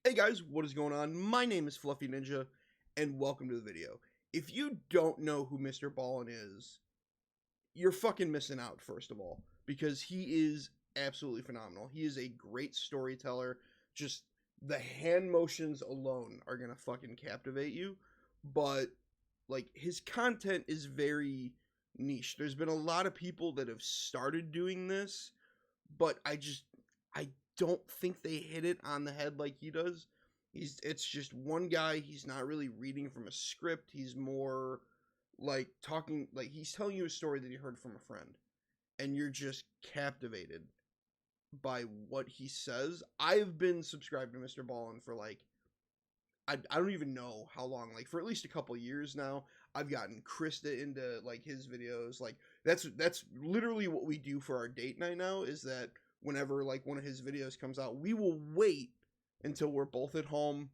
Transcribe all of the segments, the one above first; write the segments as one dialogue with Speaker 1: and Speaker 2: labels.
Speaker 1: Hey guys, what is going on? My name is Fluffy Ninja, and welcome to the video. If you don't know who Mr. Ballen is, you're fucking missing out, first of all, because he is absolutely phenomenal. He is a great storyteller. Just the hand motions alone are gonna fucking captivate you, but like his content is very niche. There's been a lot of people that have started doing this, but I don't think they hit it on the head like he does. It's just one guy. He's not really reading from a script. He's more like talking, like he's telling you a story that he heard from a friend, and you're just captivated by what he says. I've been subscribed to Mr. Ballin for like I don't even know how long, like for at least a couple years now. I've gotten Krista into like his videos. Like that's literally what we do for our date night now, is that whenever like one of his videos comes out, we will wait until we're both at home.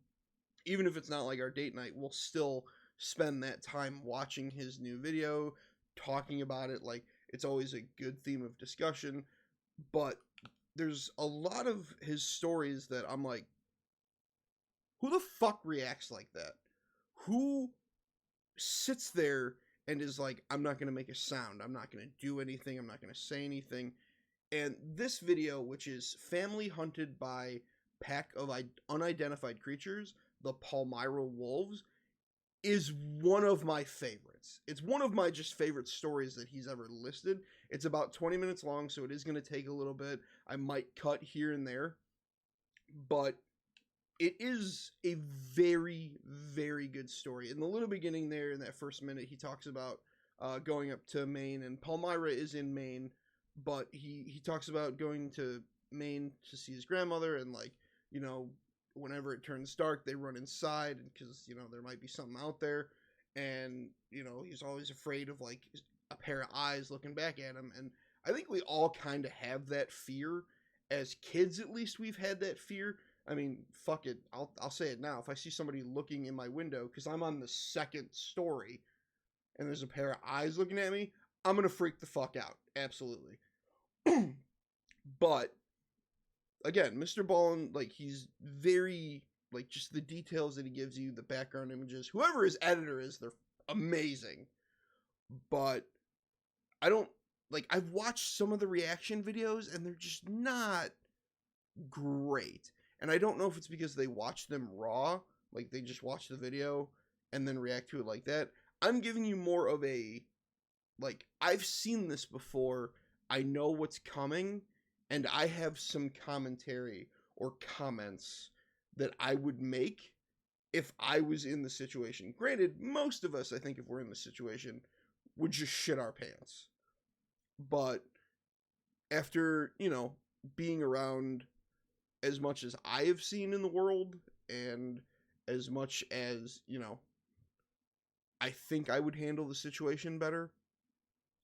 Speaker 1: Even if it's not like our date night, we'll still spend that time watching his new video, talking about it. Like it's always a good theme of discussion. But there's a lot of his stories that I'm like, who the fuck reacts like that? Who sits there and is like, I'm not going to make a sound. I'm not going to do anything. I'm not going to say anything. And this video, which is Family Hunted by Pack of Unidentified Creatures, the Palmyra Wolves, is one of my favorites. It's one of my just favorite stories that he's ever listed. It's about 20 minutes long, so it is going to take a little bit. I might cut here and there, but it is a very, very good story. In the little beginning there, in that first minute, he talks about going up to Maine, and Palmyra is in Maine, but he talks about going to Maine to see his grandmother, and like, you know, whenever it turns dark, they run inside because, you know, there might be something out there, and, you know, he's always afraid of like a pair of eyes looking back at him. And I think we all kind of have that fear. As kids, at least, we've had that fear. I mean, fuck it. I'll say it now. If I see somebody looking in my window because I'm on the second story and there's a pair of eyes looking at me, I'm gonna freak the fuck out. Absolutely. But again, Mr. Ballen, like he's very like just the details that he gives you, the background images. Whoever his editor is, they're amazing. But I don't like. I've watched some of the reaction videos and they're just not great. And I don't know if it's because they watch them raw, like they just watch the video and then react to it like that. I'm giving you more of a, like, I've seen this before, I know what's coming, and I have some commentary or comments that I would make if I was in the situation. Granted, most of us, I think, if we're in the situation, would just shit our pants. But after, you know, being around as much as I have seen in the world, and as much as, you know, I think I would handle the situation better.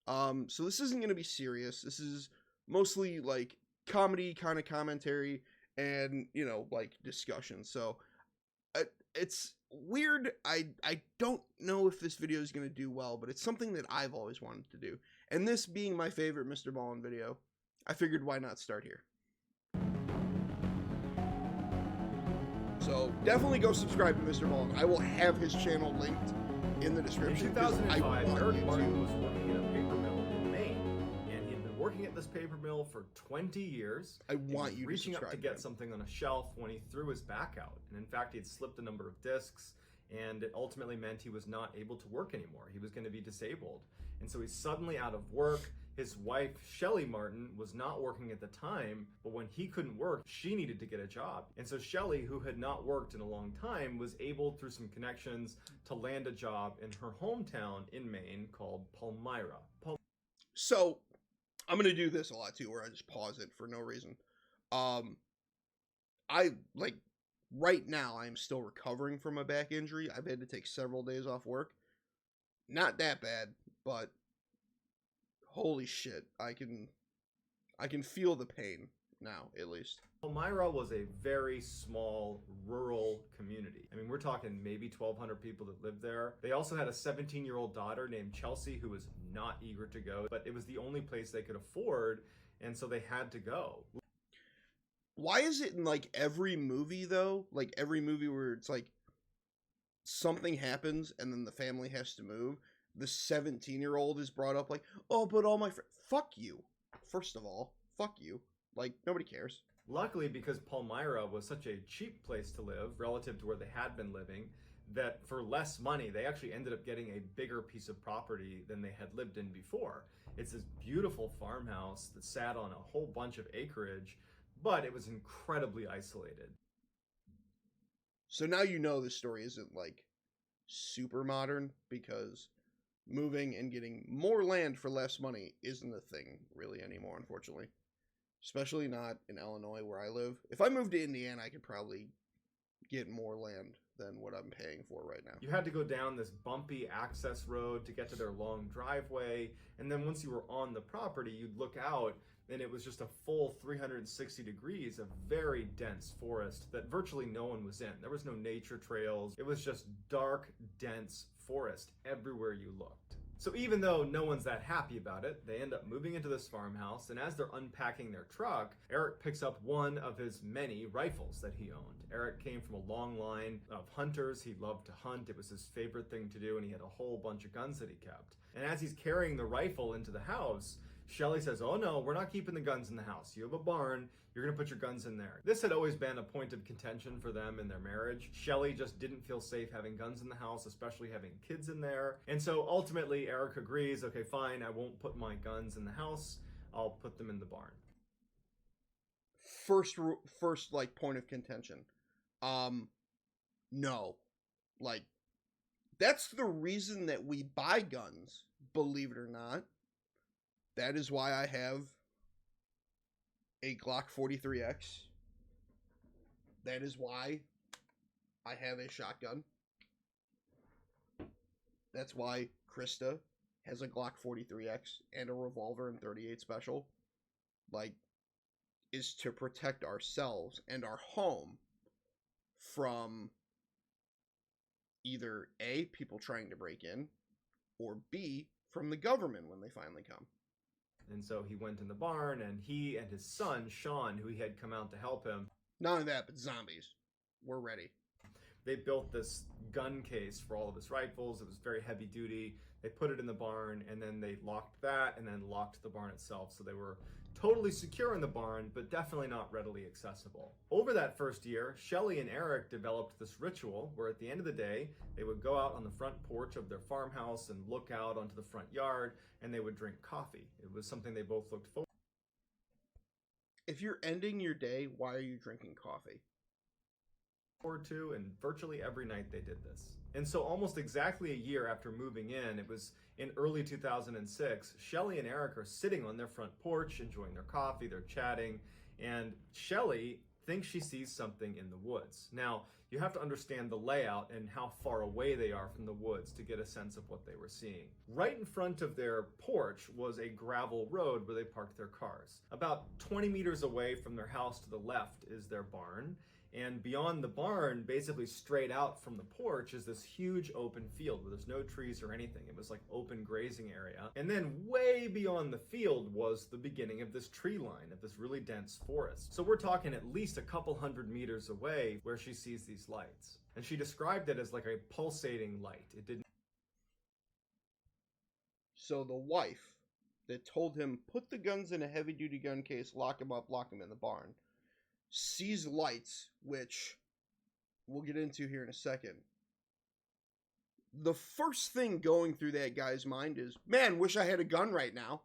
Speaker 1: So this isn't going to be serious. This is mostly like comedy kind of commentary and, you know, like discussion. So it's weird. I don't know if this video is going to do well, but it's something that I've always wanted to do. And this being my favorite Mr. Ballen video, I figured why not start here. So definitely go subscribe to Mr. Ballen. I will have his channel linked in the description.
Speaker 2: In 2005, Eric Martin was working at a paper mill in Maine, and he had been working at this paper mill for 20 years.
Speaker 1: I want you to
Speaker 2: reaching up to
Speaker 1: subscribe
Speaker 2: get
Speaker 1: to him.
Speaker 2: something on a shelf when he threw his back out. And in fact, he had slipped a number of discs, and it ultimately meant he was not able to work anymore. He was going to be disabled. And so he's suddenly out of work. His wife, Shelly Martin, was not working at the time, but when he couldn't work, she needed to get a job. And so Shelly, who had not worked in a long time, was able, through some connections, to land a job in her hometown in Maine called Palmyra.
Speaker 1: So I'm going to do this a lot too, where I just pause it for no reason. I, like, right now, I'm still recovering from a back injury. I've had to take several days off work. Not that bad, but holy shit, I can feel the pain now, at least.
Speaker 2: Palmyra was a very small rural community. I mean, we're talking maybe 1,200 people that lived there. They also had a 17-year-old daughter named Chelsea who was not eager to go, but it was the only place they could afford, and so they had to go.
Speaker 1: Why is it in like every movie though? Like every movie where it's like something happens and then the family has to move, the 17-year-old is brought up like, oh, but all my friends. Fuck you. First of all, fuck you. Like, nobody cares.
Speaker 2: Luckily, because Palmyra was such a cheap place to live relative to where they had been living, that for less money, they actually ended up getting a bigger piece of property than they had lived in before. It's this beautiful farmhouse that sat on a whole bunch of acreage, but it was incredibly isolated.
Speaker 1: So now you know this story isn't like super modern because moving and getting more land for less money isn't a thing really anymore, unfortunately. Especially not in Illinois where I live. If I moved to Indiana, I could probably get more land than what I'm paying for right now.
Speaker 2: You had to go down this bumpy access road to get to their long driveway, and then once you were on the property, you'd look out and it was just a full 360 degrees of very dense forest that virtually no one was in. There was no nature trails. It was just dark, dense forest everywhere you looked. So even though no one's that happy about it, they end up moving into this farmhouse, and as they're unpacking their truck, Eric picks up one of his many rifles that he owned. Eric came from a long line of hunters. He loved to hunt. It was his favorite thing to do, and he had a whole bunch of guns that he kept. And as he's carrying the rifle into the house, Shelley says, oh no, we're not keeping the guns in the house. You have a barn, you're gonna put your guns in there. This had always been a point of contention for them in their marriage. Shelley just didn't feel safe having guns in the house, especially having kids in there. And so ultimately Eric agrees, okay, fine, I won't put my guns in the house, I'll put them in the barn.
Speaker 1: First like point of contention. No. Like, that's the reason that we buy guns, believe it or not. That is why I have a Glock 43X. That is why I have a shotgun. That's why Krista has a Glock 43X and a revolver and 38 special. Like, is to protect ourselves and our home from either A, people trying to break in, or B, from the government when they finally come.
Speaker 2: And so he went in the barn, and he and his son, Sean, who he had come out to help him.
Speaker 1: Not only that, but zombies. We're ready.
Speaker 2: They built this gun case for all of his rifles. It was very heavy duty. They put it in the barn, and then they locked that, and then locked the barn itself. So they were totally secure in the barn, but definitely not readily accessible. Over that first year, Shelley and Eric developed this ritual where at the end of the day, they would go out on the front porch of their farmhouse and look out onto the front yard, and they would drink coffee. It was something they both looked forward to.
Speaker 1: If you're ending your day, why are you drinking coffee?
Speaker 2: To, and virtually every night they did this. And so almost exactly a year after moving in, it was in early 2006, Shelley and Eric are sitting on their front porch, enjoying their coffee, they're chatting, and Shelley thinks she sees something in the woods. Now, you have to understand the layout and how far away they are from the woods to get a sense of what they were seeing. Right in front of their porch was a gravel road where they parked their cars. About 20 meters away from their house to the left is their barn. And beyond the barn, basically straight out from the porch, is this huge open field where there's no trees or anything. It was like open grazing area. And then way beyond the field was the beginning of this tree line, of this really dense forest. So we're talking at least a couple hundred meters away where she sees these lights. And she described it as like a pulsating light. It didn't.
Speaker 1: So the wife that told him, put the guns in a heavy-duty gun case, lock them up, lock them in the barn, sees lights, which we'll get into here in a second. The first thing going through that guy's mind is, man, wish I had a gun right now.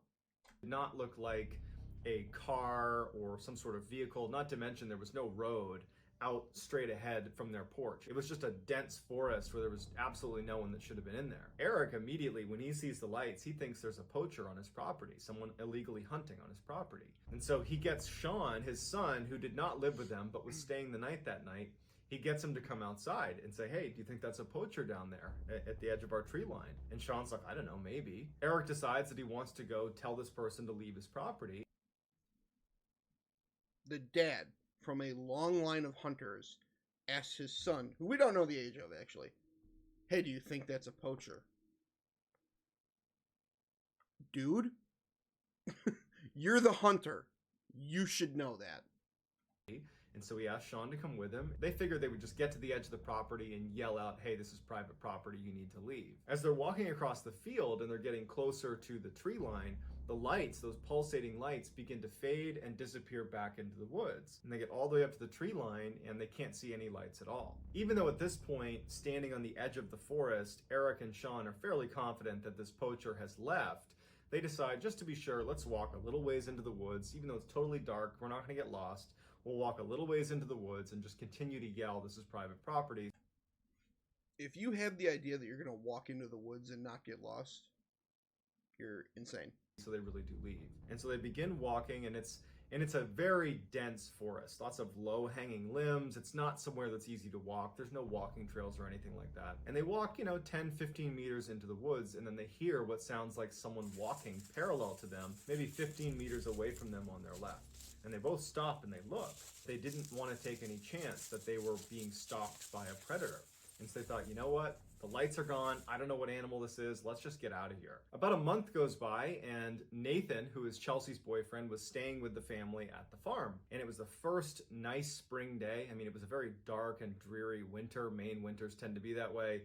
Speaker 2: Did not look like a car or some sort of vehicle, not to mention there was no road out straight ahead from their porch. It was just a dense forest where there was absolutely no one that should have been in there. Eric immediately, when he sees the lights, he thinks there's a poacher on his property, someone illegally hunting on his property. And so he gets Sean, his son, who did not live with them but was staying the night that night, he gets him to come outside and say, hey, do you think that's a poacher down there at the edge of our tree line? And Sean's like, I don't know, maybe. Eric decides that he wants to go tell this person to leave his property.
Speaker 1: The dad from a long line of hunters asks his son, who we don't know the age of actually, hey, do you think that's a poacher? Dude, you're the hunter. You should know that.
Speaker 2: And so he asked Sean to come with him. They figured they would just get to the edge of the property and yell out, hey, this is private property, you need to leave. As they're walking across the field and they're getting closer to the tree line, the lights, those pulsating lights, begin to fade and disappear back into the woods. And they get all the way up to the tree line and they can't see any lights at all. Even though at this point, standing on the edge of the forest, Eric and Sean are fairly confident that this poacher has left, they decide, just to be sure, let's walk a little ways into the woods. Even though it's totally dark, we're not going to get lost. We'll walk a little ways into the woods and just continue to yell, this is private property.
Speaker 1: If you have the idea that you're going to walk into the woods and not get lost, you're insane.
Speaker 2: So they really do leave. And so they begin walking, and it's a very dense forest. Lots of low-hanging limbs. It's not somewhere that's easy to walk. There's no walking trails or anything like that. And they walk, 10, 15 meters into the woods, and then they hear what sounds like someone walking parallel to them, maybe 15 meters away from them on their left. And they both stop and they look. They didn't want to take any chance that they were being stalked by a predator. And so they thought, you know what? The lights are gone. I don't know what animal this is. Let's just get out of here. About a month goes by, and Nathan, who is Chelsea's boyfriend, was staying with the family at the farm. And it was the first nice spring day. I mean, it was a very dark and dreary winter. Maine winters tend to be that way.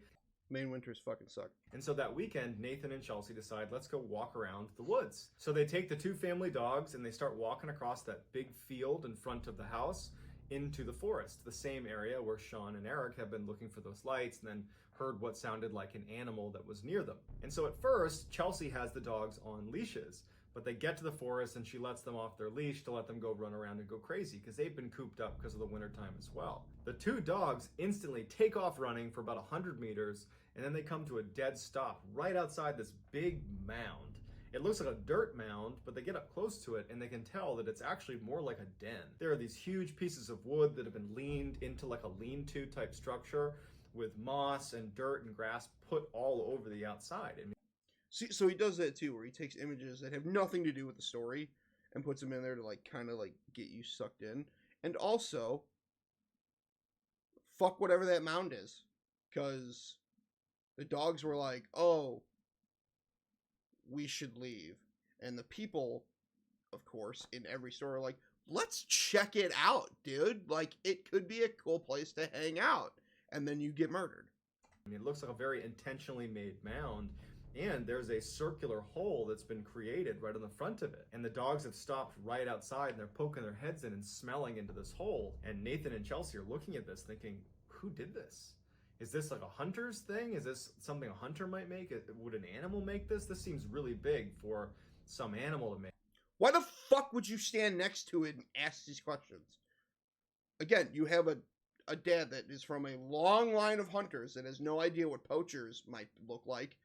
Speaker 1: Maine winters fucking suck.
Speaker 2: And so that weekend, Nathan and Chelsea decide, let's go walk around the woods. So they take the two family dogs and they start walking across that big field in front of the house into the forest, the same area where Sean and Eric have been looking for those lights and then heard what sounded like an animal that was near them. And so at first, Chelsea has the dogs on leashes, but they get to the forest and she lets them off their leash to let them go run around and go crazy because they've been cooped up because of the wintertime as well. The two dogs instantly take off running for about 100 meters and then they come to a dead stop right outside this big mound. It looks like a dirt mound, but they get up close to it and they can tell that it's actually more like a den. There are these huge pieces of wood that have been leaned into like a lean-to type structure with moss and dirt and grass put all over the outside.
Speaker 1: See, so he does that too, where he takes images that have nothing to do with the story and puts them in there to kind of get you sucked in. And also, fuck whatever that mound is, because the dogs were like, oh, we should leave. And the people, of course, in every store are like, let's check it out, dude. It could be a cool place to hang out. And then you get murdered.
Speaker 2: I mean, it looks like a very intentionally made mound. And there's a circular hole that's been created right on the front of it. And the dogs have stopped right outside and they're poking their heads in and smelling into this hole. And Nathan and Chelsea are looking at this thinking, who did this? Is this like a hunter's thing? Is this something a hunter might make? Would an animal make this? This seems really big for some animal to make.
Speaker 1: Why the fuck would you stand next to it and ask these questions? Again, you have a dad that is from a long line of hunters that has no idea what poachers might look like.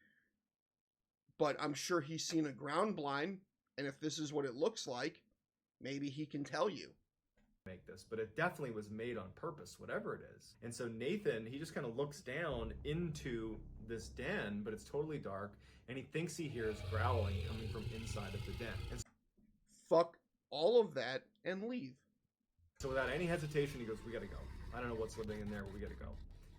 Speaker 1: But I'm sure he's seen a ground blind, and if this is what it looks like, maybe he can tell you.
Speaker 2: Make this, but it definitely was made on purpose, whatever it is. And so Nathan, he just kind of looks down into this den, but it's totally dark, and he thinks he hears growling coming from inside of the den. And
Speaker 1: fuck all of that and leave.
Speaker 2: So without any hesitation, he goes, we gotta go. I don't know what's living in there, but we gotta go.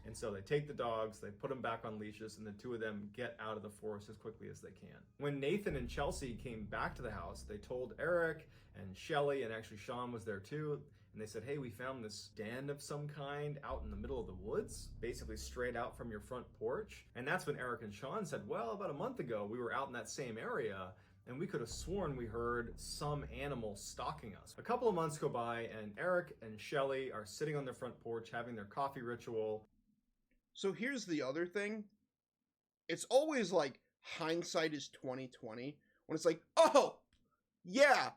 Speaker 2: And so they take the dogs, they put them back on leashes, and the two of them get out of the forest as quickly as they can. When Nathan and Chelsea came back to the house, they told Eric and Shelly, and actually Sean was there too, and they said, hey, we found this den of some kind out in the middle of the woods, basically straight out from your front porch. And that's when Eric and Sean said, well, about a month ago, we were out in that same area, and we could have sworn we heard some animal stalking us. A couple of months go by, and Eric and Shelly are sitting on their front porch having their coffee ritual.
Speaker 1: So here's the other thing. It's always like hindsight is 2020 when it's like, oh, yeah,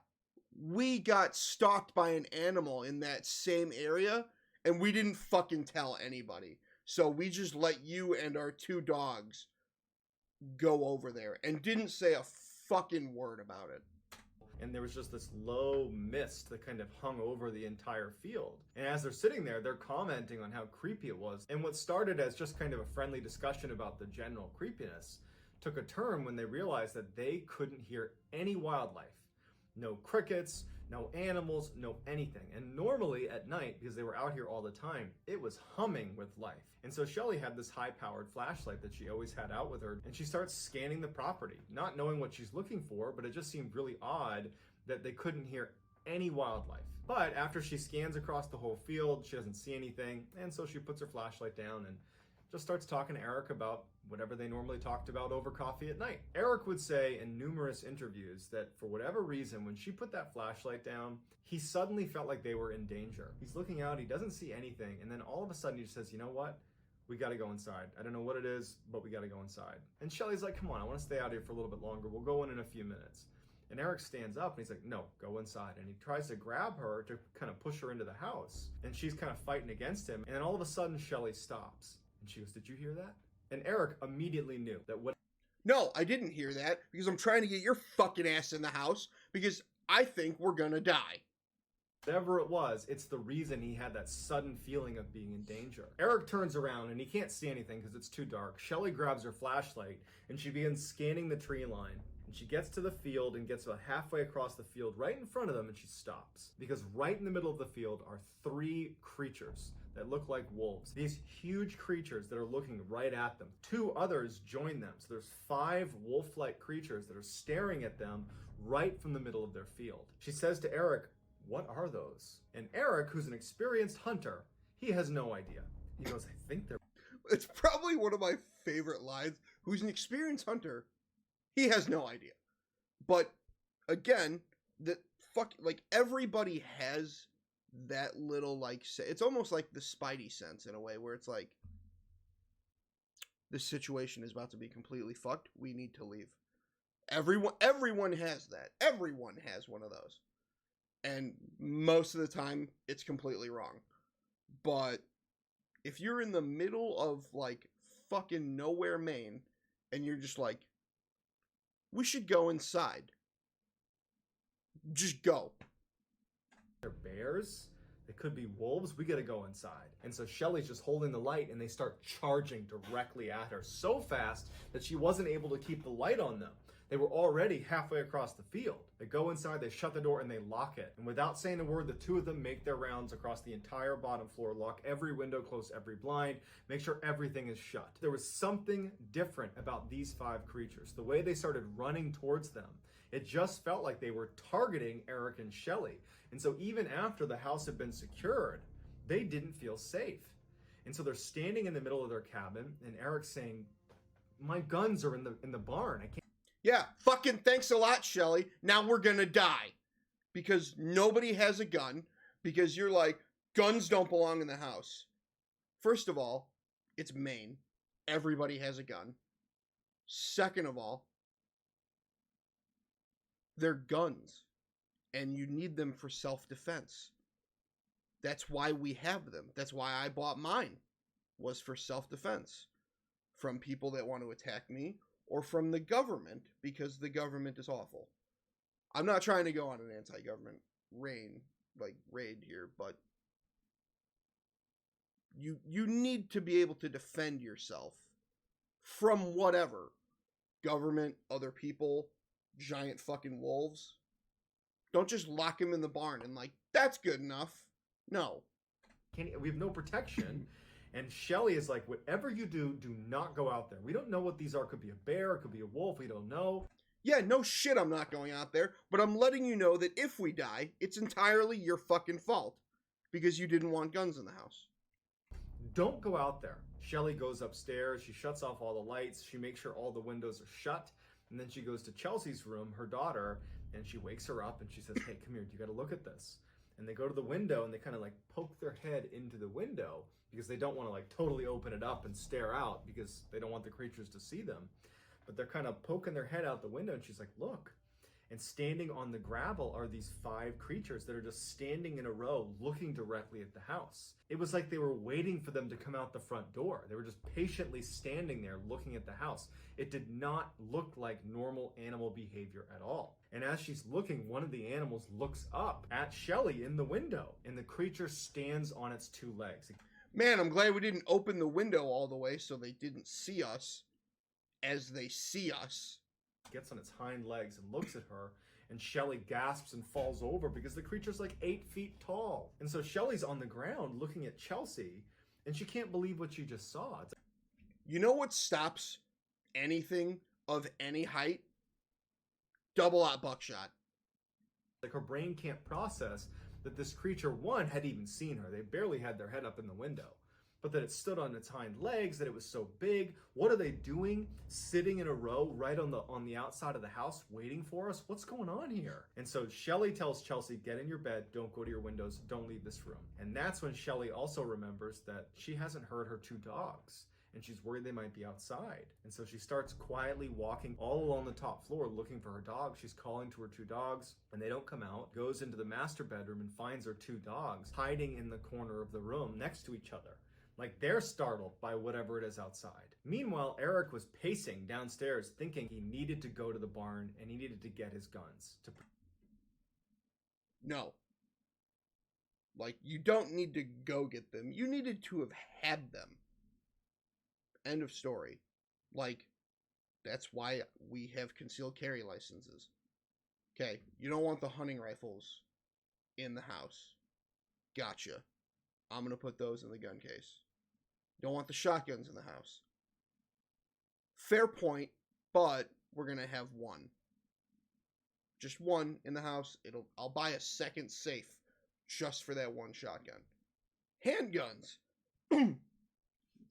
Speaker 1: we got stalked by an animal in that same area and we didn't fucking tell anybody. So we just let you and our two dogs go over there and didn't say a fucking word about it.
Speaker 2: And there was just this low mist that kind of hung over the entire field. And as they're sitting there, they're commenting on how creepy it was. And what started as just kind of a friendly discussion about the general creepiness took a turn when they realized that they couldn't hear any wildlife. No crickets, no animals, no anything. And normally at night, because they were out here all the time, it was humming with life. And so Shelly had this high-powered flashlight that she always had out with her, and she starts scanning the property, not knowing what she's looking for, but it just seemed really odd that they couldn't hear any wildlife. But after she scans across the whole field, she doesn't see anything, and so she puts her flashlight down and just starts talking to Eric about whatever they normally talked about over coffee at night. Eric would say in numerous interviews that for whatever reason, when she put that flashlight down, he suddenly felt like they were in danger. He's looking out, he doesn't see anything, and then all of a sudden he just says, you know what? We gotta go inside. I don't know what it is, but we gotta go inside. And Shelly's like, come on, I wanna stay out here for a little bit longer. We'll go in a few minutes. And Eric stands up and he's like, no, go inside. And he tries to grab her to kind of push her into the house. And she's kind of fighting against him. And then all of a sudden, Shelly stops. And she goes, did you hear that? And Eric immediately knew that what...
Speaker 1: No, I didn't hear that because I'm trying to get your fucking ass in the house because I think we're gonna die.
Speaker 2: Whatever it was, it's the reason he had that sudden feeling of being in danger. Eric turns around and he can't see anything because it's too dark. Shelly grabs her flashlight and she begins scanning the tree line. And she gets to the field and gets about halfway across the field right in front of them, and she stops. Because right in the middle of the field are 3 creatures that look like wolves. These huge creatures that are looking right at them. 2 others join them. So there's 5 wolf-like creatures that are staring at them right from the middle of their field. She says to Eric, what are those? And Eric, who's an experienced hunter, he has no idea. He goes, I think they're...
Speaker 1: It's probably one of my favorite lines. Who's an experienced hunter? He has no idea. But again, like everybody has that little like it's almost like the Spidey sense in a way where it's like this situation is about to be completely fucked. We need to leave. Everyone has that. Everyone has one of those. And most of the time it's completely wrong. But if you're in the middle of like fucking nowhere, Maine, and you're just like, we should go inside. Just go.
Speaker 2: They're bears. They could be wolves. We gotta go inside. And so Shelly's just holding the light and they start charging directly at her so fast that she wasn't able to keep the light on them. They were already halfway across the field. They go inside, they shut the door, and they lock it. And without saying a word, the 2 of them make their rounds across the entire bottom floor, lock every window, close every blind, make sure everything is shut. There was something different about these 5 creatures. The way they started running towards them, it just felt like they were targeting Eric and Shelly. And so even after the house had been secured, they didn't feel safe. And so they're standing in the middle of their cabin, and Eric's saying, my guns are in the barn. I can't.
Speaker 1: Yeah, fucking thanks a lot, Shelly. Now we're gonna die. Because nobody has a gun. Because you're like, guns don't belong in the house. First of all, it's Maine. Everybody has a gun. Second of all, they're guns. And you need them for self-defense. That's why we have them. That's why I bought mine. Was for self-defense. From people that want to attack me. Or from the government, because the government is awful. I'm not trying to go on an anti-government raid here, but you need to be able to defend yourself from whatever. Government, other people, giant fucking wolves. Don't just lock him in the barn and like, that's good enough. No.
Speaker 2: We have no protection. And Shelly is like, whatever you do, do not go out there. We don't know what these are. It could be a bear. It could be a wolf. We don't know.
Speaker 1: Yeah, no shit I'm not going out there. But I'm letting you know that if we die, it's entirely your fucking fault. Because you didn't want guns in the house.
Speaker 2: Don't go out there. Shelly goes upstairs. She shuts off all the lights. She makes sure all the windows are shut. And then she goes to Chelsea's room, her daughter, and she wakes her up and she says, hey, come here. You got to look at this. And they go to the window and they kind of like poke their head into the window because they don't want to like totally open it up and stare out because they don't want the creatures to see them. But they're kind of poking their head out the window and she's like, look. And standing on the gravel are these 5 creatures that are just standing in a row looking directly at the house. It was like they were waiting for them to come out the front door. They were just patiently standing there looking at the house. It did not look like normal animal behavior at all. And as she's looking, one of the animals looks up at Shelly in the window, and the creature stands on its 2 legs.
Speaker 1: Man, I'm glad we didn't open the window all the way so they didn't see us as they see us.
Speaker 2: Gets on its hind legs and looks at her, and Shelly gasps and falls over because the creature's like 8 feet tall. And so Shelly's on the ground looking at Chelsea, and she can't believe what she just saw.
Speaker 1: You know what stops anything of any height? Double-aught buckshot.
Speaker 2: Like, her brain can't process that this creature, one, had even seen her. They barely had their head up in the window. But that it stood on its hind legs, that it was so big. What are they doing? Sitting in a row right on the outside of the house waiting for us? What's going on here? And so Shelly tells Chelsea, get in your bed, don't go to your windows, don't leave this room. And that's when Shelly also remembers that she hasn't heard her two dogs, and she's worried they might be outside. And so she starts quietly walking all along the top floor looking for her dogs. She's calling to her two dogs, and they don't come out. Goes into the master bedroom and finds her two dogs hiding in the corner of the room next to each other. Like they're startled by whatever it is outside. Meanwhile, Eric was pacing downstairs thinking he needed to go to the barn and he needed to get his guns.
Speaker 1: No. Like, you don't need to go get them. You needed to have had them. End of story. Like, that's why we have concealed carry licenses. Okay, you don't want the hunting rifles in the house. Gotcha. I'm going to put those in the gun case. Don't want the shotguns in the house. Fair point, but we're going to have one. Just one in the house. I'll buy a second safe just for that one shotgun. Handguns.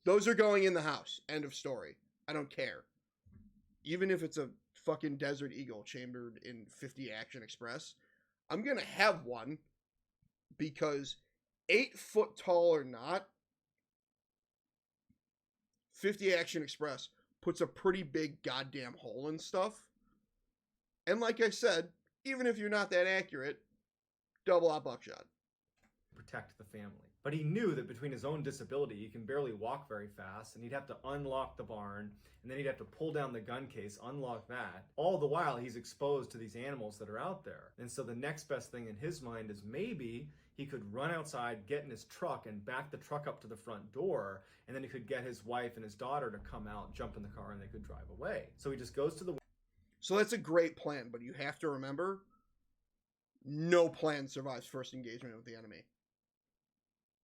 Speaker 1: Those are going in the house. End of story. I don't care. Even if it's a fucking Desert Eagle chambered in 50 Action Express, I'm going to have one because 8 foot tall or not, 50 Action Express puts a pretty big goddamn hole in stuff. And like I said, even if you're not that accurate, double out buckshot.
Speaker 2: Protect the family. But he knew that between his own disability, he can barely walk very fast, and he'd have to unlock the barn, and then he'd have to pull down the gun case, unlock that. All the while, he's exposed to these animals that are out there. And so the next best thing in his mind is maybe he could run outside, get in his truck, and back the truck up to the front door, and then he could get his wife and his daughter to come out, jump in the car, and they could drive away. So he just goes to the...
Speaker 1: So that's a great plan, but you have to remember, no plan survives first engagement with the enemy.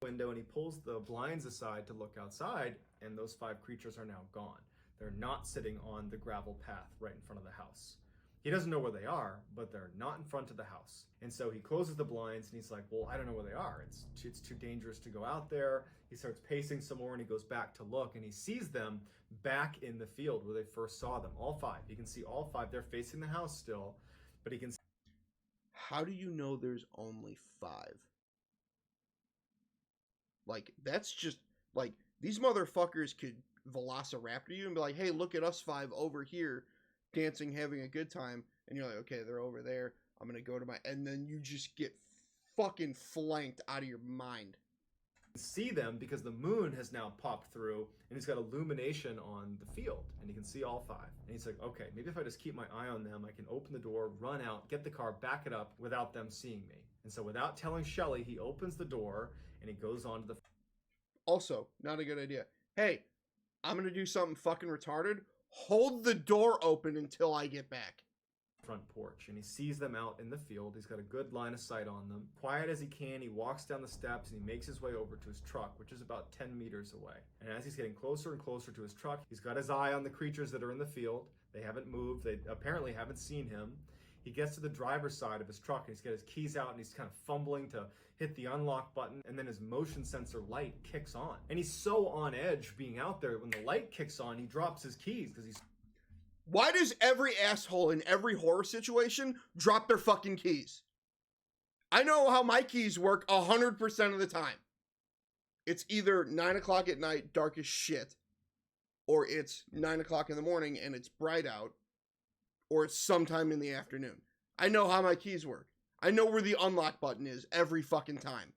Speaker 2: Window, and he pulls the blinds aside to look outside, and those 5 creatures are now gone. They're not sitting on the gravel path right in front of the house. He doesn't know where they are, but they're not in front of the house. And so he closes the blinds and he's like, well, I don't know where they are. It's too dangerous to go out there. He starts pacing some more and he goes back to look, and he sees them back in the field where they first saw them, all 5. You can see all 5. They're facing the house still, but he can...
Speaker 1: How do you know there's only 5? Like, that's just, like, these motherfuckers could velociraptor you and be like, hey, look at us 5 over here dancing, having a good time. And you're like, okay, they're over there. I'm going to go to my... And then you just get fucking flanked out of your mind.
Speaker 2: See them because the moon has now popped through and he's got illumination on the field and he can see all 5. And he's like, okay, maybe if I just keep my eye on them, I can open the door, run out, get the car, back it up without them seeing me. And so without telling Shelly, he opens the door and he goes on to the...
Speaker 1: Also, not a good idea. Hey, I'm going to do something fucking retarded. Hold the door open until I get back.
Speaker 2: Front porch, and he sees them out in the field. He's got a good line of sight on them. Quiet as he can, he walks down the steps and he makes his way over to his truck, which is about 10 meters away. And as he's getting closer and closer to his truck, he's got his eye on the creatures that are in the field. They haven't moved. They apparently haven't seen him. He gets to the driver's side of his truck and he's got his keys out and he's kind of fumbling to hit the unlock button, and then his motion sensor light kicks on. And he's so on edge being out there, when the light kicks on, he drops his keys because he's...
Speaker 1: Why does every asshole in every horror situation drop their fucking keys? I know how my keys work 100% of the time. It's either 9 o'clock at night, dark as shit, or it's 9 o'clock in the morning and it's bright out, or it's sometime in the afternoon. I know how my keys work. I know where the unlock button is every fucking time.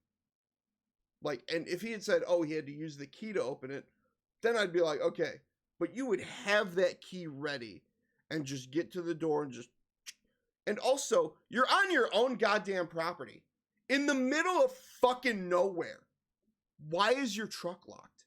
Speaker 1: Like, and if he had said, oh, he had to use the key to open it, then I'd be like, okay. But you would have that key ready and just get to the door and just... And also, you're on your own goddamn property. In the middle of fucking nowhere. Why is your truck locked?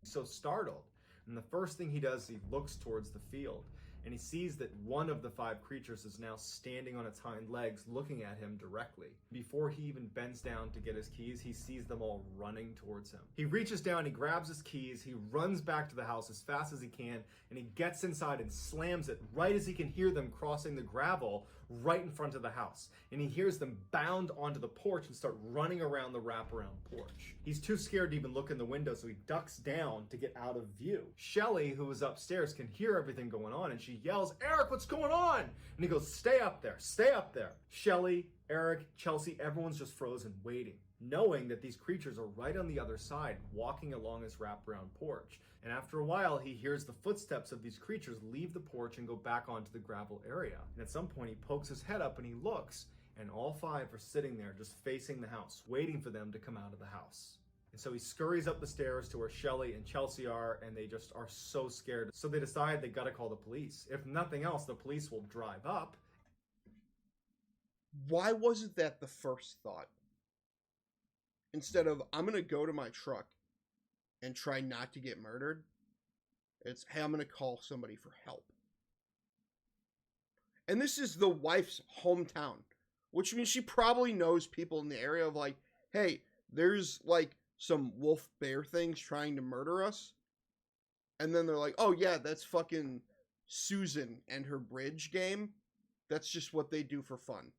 Speaker 2: So startled. And the first thing he does, he looks towards the field. and he sees that one of the 5 creatures is now standing on its hind legs looking at him directly. Before he even bends down to get his keys, he sees them all running towards him. He reaches down, he grabs his keys, he runs back to the house as fast as he can, and he gets inside and slams it right as he can hear them crossing the gravel right in front of the house. And he hears them bound onto the porch and start running around the wraparound porch. He's too scared to even look in the window, so he ducks down to get out of view. Shelly, who is upstairs, can hear everything going on, and she yells, "Eric, what's going on?" And he goes, "Stay up there, stay up there." Shelly, Eric, Chelsea, everyone's just frozen, waiting, knowing that these creatures are right on the other side, walking along his wraparound porch. And after a while, he hears the footsteps of these creatures leave the porch and go back onto the gravel area. And at some point, he pokes his head up and he looks, and all 5 are sitting there just facing the house, waiting for them to come out of the house. And so he scurries up the stairs to where Shelly and Chelsea are, and they just are so scared. So they decide they gotta call the police. If nothing else, the police will drive up.
Speaker 1: Why wasn't that the first thought? Instead of, I'm gonna go to my truck and try not to get murdered, it's, hey, I'm gonna call somebody for help. And this is the wife's hometown, which means she probably knows people in the area of like, hey, there's like some wolf bear things trying to murder us. And then they're like, oh yeah, that's fucking Susan and her bridge game. That's just what they do for fun.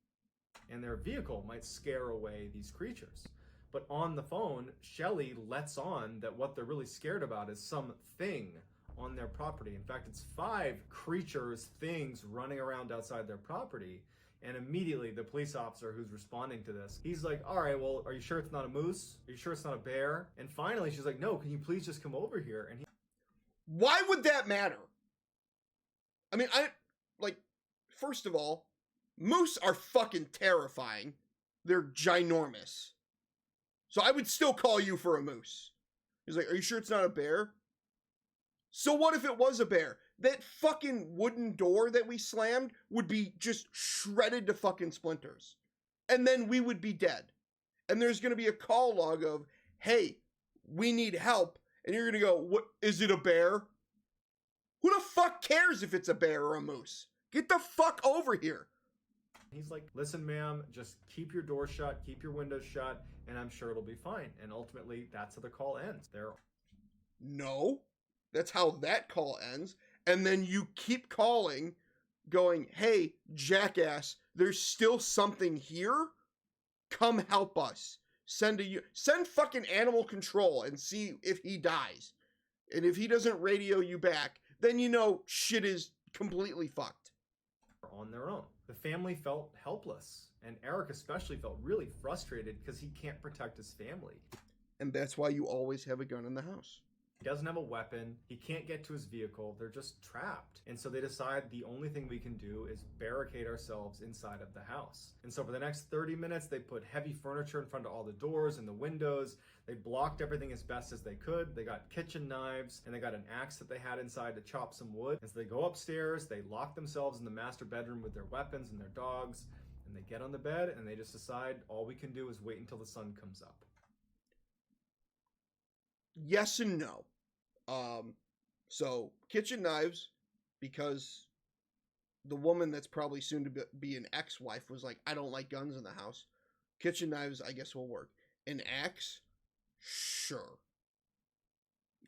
Speaker 2: And their vehicle might scare away these creatures. But on the phone, Shelly lets on that what they're really scared about is something on their property. In fact, it's 5 creatures, things running around outside their property. And immediately the police officer who's responding to this, he's like, all right, well, are you sure it's not a moose? Are you sure it's not a bear? And finally, she's like, no, can you please just come over here? And
Speaker 1: why would that matter? I mean, first of all, moose are fucking terrifying. They're ginormous. So I would still call you for a moose. He's like, are you sure it's not a bear? So what if it was a bear? That fucking wooden door that we slammed would be just shredded to fucking splinters. And then we would be dead. And there's going to be a call log of, hey, we need help. And you're going to go, what, is it a bear? Who the fuck cares if it's a bear or a moose? Get the fuck over here.
Speaker 2: He's like, listen, ma'am, just keep your door shut, keep your windows shut, and I'm sure it'll be fine. And ultimately, that's how the call ends.
Speaker 1: No, that's how that call ends. And then you keep calling, going, hey, jackass, there's still something here. Come help us. Send fucking animal control and see if he dies. And if he doesn't radio you back, then you know shit is completely fucked.
Speaker 2: On their own. The family felt helpless, and Eric especially felt really frustrated because he can't protect his family.
Speaker 1: And that's why you always have a gun in the house.
Speaker 2: He doesn't have a weapon, he can't get to his vehicle, they're just trapped. And so they decide the only thing we can do is barricade ourselves inside of the house. And so for the next 30 minutes, they put heavy furniture in front of all the doors and the windows. They blocked everything as best as they could. They got kitchen knives, and they got an axe that they had inside to chop some wood. And so they go upstairs, they lock themselves in the master bedroom with their weapons and their dogs, and they get on the bed, and they just decide all we can do is wait until the sun comes up.
Speaker 1: Yes and no. So kitchen knives, because the woman that's probably soon to be an ex-wife was like, I don't like guns in the house. Kitchen knives, I guess, will work. An axe, sure.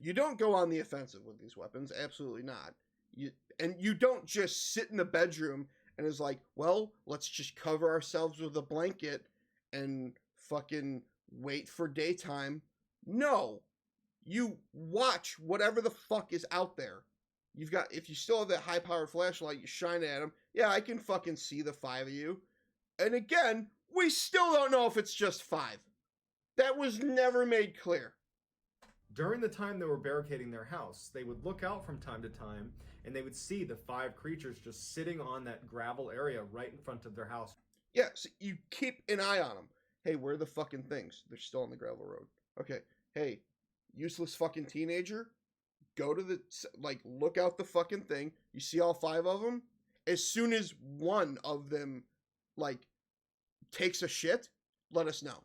Speaker 1: You don't go on the offensive with these weapons, absolutely not. You don't just sit in the bedroom and is like, well, let's just cover ourselves with a blanket and fucking wait for daytime. No. You watch whatever the fuck is out there. If you still have that high-powered flashlight, you shine at them. Yeah, I can fucking see the 5 of you. And again, we still don't know if it's just 5. That was never made clear.
Speaker 2: During the time they were barricading their house, they would look out from time to time, and they would see the 5 creatures just sitting on that gravel area right in front of their house.
Speaker 1: Yeah, so you keep an eye on them. Hey, where are the fucking things? They're still on the gravel road. Okay, hey, useless fucking teenager, go to look out the fucking thing. You see all 5 of them? As soon as one of them, takes a shit, let us know.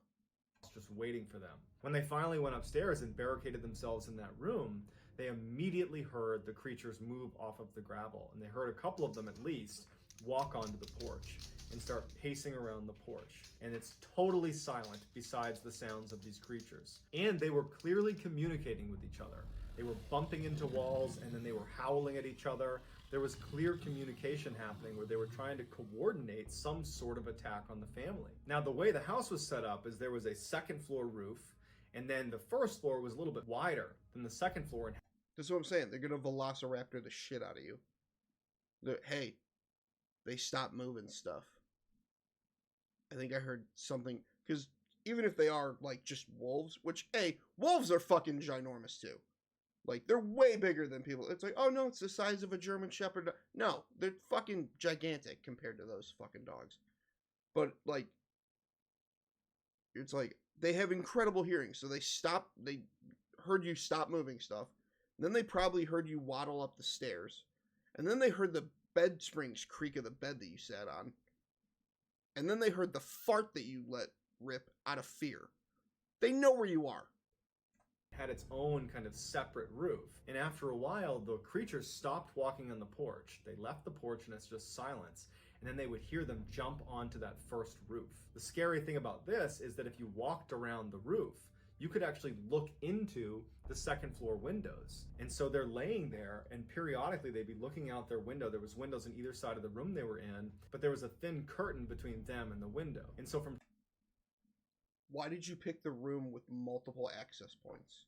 Speaker 2: Just waiting for them. When they finally went upstairs and barricaded themselves in that room, they immediately heard the creatures move off of the gravel, and they heard a couple of them at least walk onto the porch and start pacing around the porch. And it's totally silent besides the sounds of these creatures. And they were clearly communicating with each other. They were bumping into walls, and then they were howling at each other. There was clear communication happening where they were trying to coordinate some sort of attack on the family. Now, the way the house was set up is there was a second floor roof, and then the first floor was a little bit wider than the second floor.
Speaker 1: That's what I'm saying. They're gonna velociraptor the shit out of you. Hey, they stopped moving stuff. I think I heard something, because even if they are like just wolves, which, hey, wolves are fucking ginormous too. Like, they're way bigger than people. It's like, oh no, it's the size of a German Shepherd. No, they're fucking gigantic compared to those fucking dogs. But, like, it's like, they have incredible hearing. So they heard you stop moving stuff. Then they probably heard you waddle up the stairs. And then they heard the bed springs creak of the bed that you sat on. And then they heard the fart that you let rip out of fear. They know where you are.
Speaker 2: Had its own kind of separate roof. And after a while, the creatures stopped walking on the porch. They left the porch and it's just silence. And then they would hear them jump onto that first roof. The scary thing about this is that if you walked around the roof, you could actually look into the second floor windows. And so they're laying there, and periodically they'd be looking out their window. There was windows on either side of the room they were in, but there was a thin curtain between them and the window. And so from...
Speaker 1: Why did you pick the room with multiple access points?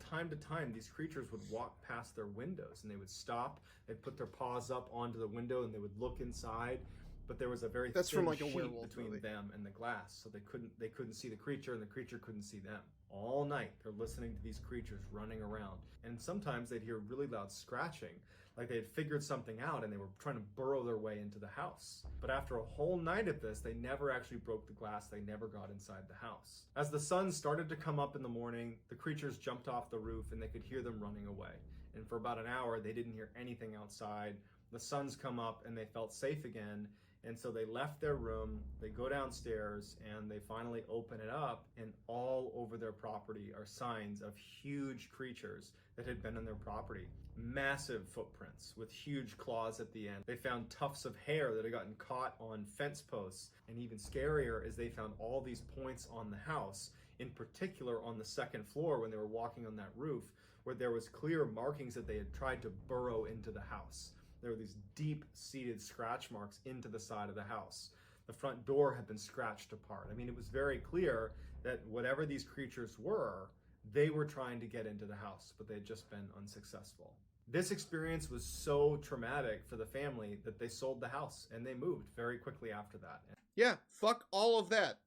Speaker 2: Time to time, these creatures would walk past their windows, and they would stop, they'd put their paws up onto the window, and they would look inside. But there was a very thin
Speaker 1: from like a
Speaker 2: sheet
Speaker 1: werewolf
Speaker 2: between
Speaker 1: movie.
Speaker 2: them and the glass, so they couldn't see the creature, and the creature couldn't see them. All night, they're listening to these creatures running around, and sometimes they'd hear really loud scratching, like they had figured something out and they were trying to burrow their way into the house. But after a whole night of this, they never actually broke the glass. They never got inside the house. As the sun started to come up in the morning, the creatures jumped off the roof and they could hear them running away. And for about an hour, they didn't hear anything outside. The sun's come up and they felt safe again. And so they left their room, they go downstairs, and they finally open it up, and all over their property are signs of huge creatures that had been on their property. Massive footprints with huge claws at the end. They found tufts of hair that had gotten caught on fence posts, and even scarier is they found all these points on the house, in particular on the second floor when they were walking on that roof, where there was clear markings that they had tried to burrow into the house. There were these deep-seated scratch marks into the side of the house. The front door had been scratched apart. I mean, it was very clear that whatever these creatures were, they were trying to get into the house, but they had just been unsuccessful. This experience was so traumatic for the family that they sold the house, and they moved very quickly after that.
Speaker 1: Yeah, fuck all of that.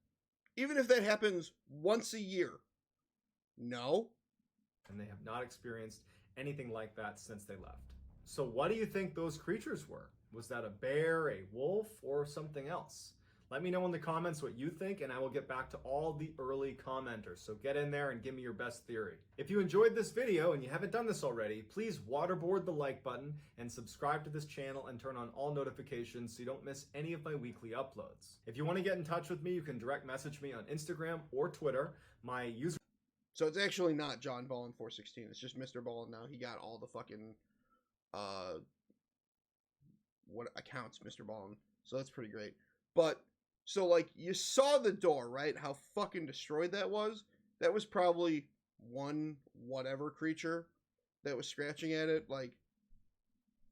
Speaker 1: Even if that happens once a year. No.
Speaker 2: And they have not experienced anything like that since they left. So what do you think those creatures were? Was that a bear, a wolf, or something else? Let me know in the comments what you think, and I will get back to all the early commenters. So get in there and give me your best theory. If you enjoyed this video and you haven't done this already, please waterboard the like button and subscribe to this channel and turn on all notifications so you don't miss any of my weekly uploads. If you want to get in touch with me, you can direct message me on Instagram or Twitter. My user...
Speaker 1: So it's actually not John Ballen 416. It's just Mr. Ballen now. He got all the fucking... what accounts Mr. Ballen, so that's pretty great. But so like you saw the door, right? How fucking destroyed that was. That was probably one whatever creature that was scratching at it. Like,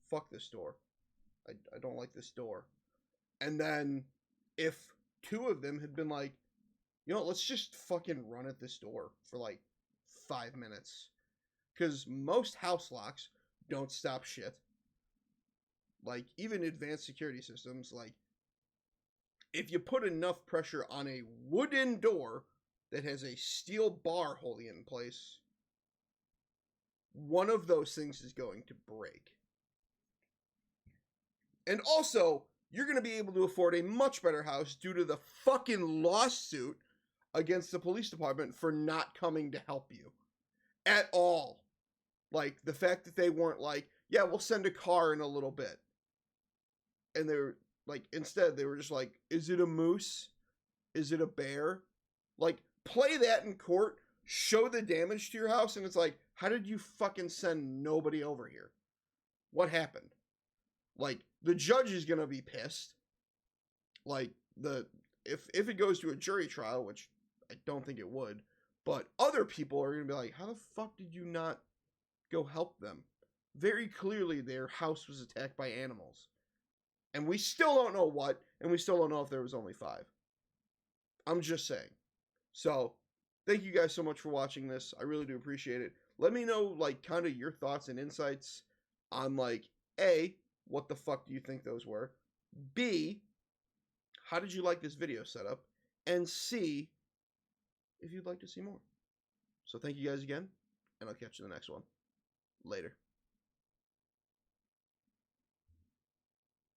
Speaker 1: fuck this door. I don't like this door. And then if two of them had been like, you know, let's just fucking run at this door for like 5 minutes, because most house locks don't stop shit. Like, even advanced security systems, like, if you put enough pressure on a wooden door that has a steel bar holding it in place, one of those things is going to break. And also, you're going to be able to afford a much better house due to the fucking lawsuit against the police department for not coming to help you at all. Like, the fact that they weren't like, yeah, we'll send a car in a little bit. And they were like, instead, they were just like, is it a moose? Is it a bear? Like, play that in court. show the damage to your house, and it's like, how did you fucking send nobody over here? What happened? Like, the judge is gonna be pissed. Like, if it goes to a jury trial, which I don't think it would, but other people are gonna be like, how the fuck did you not go help them? Very clearly their house was attacked by animals. And we still don't know what, and we still don't know if there was only 5. I'm just saying. So, thank you guys so much for watching this. I really do appreciate it. Let me know, like, kind of your thoughts and insights on, like, A, what the fuck do you think those were? B, how did you like this video setup? And C, if you'd like to see more. So thank you guys again, and I'll catch you in the next one. Later.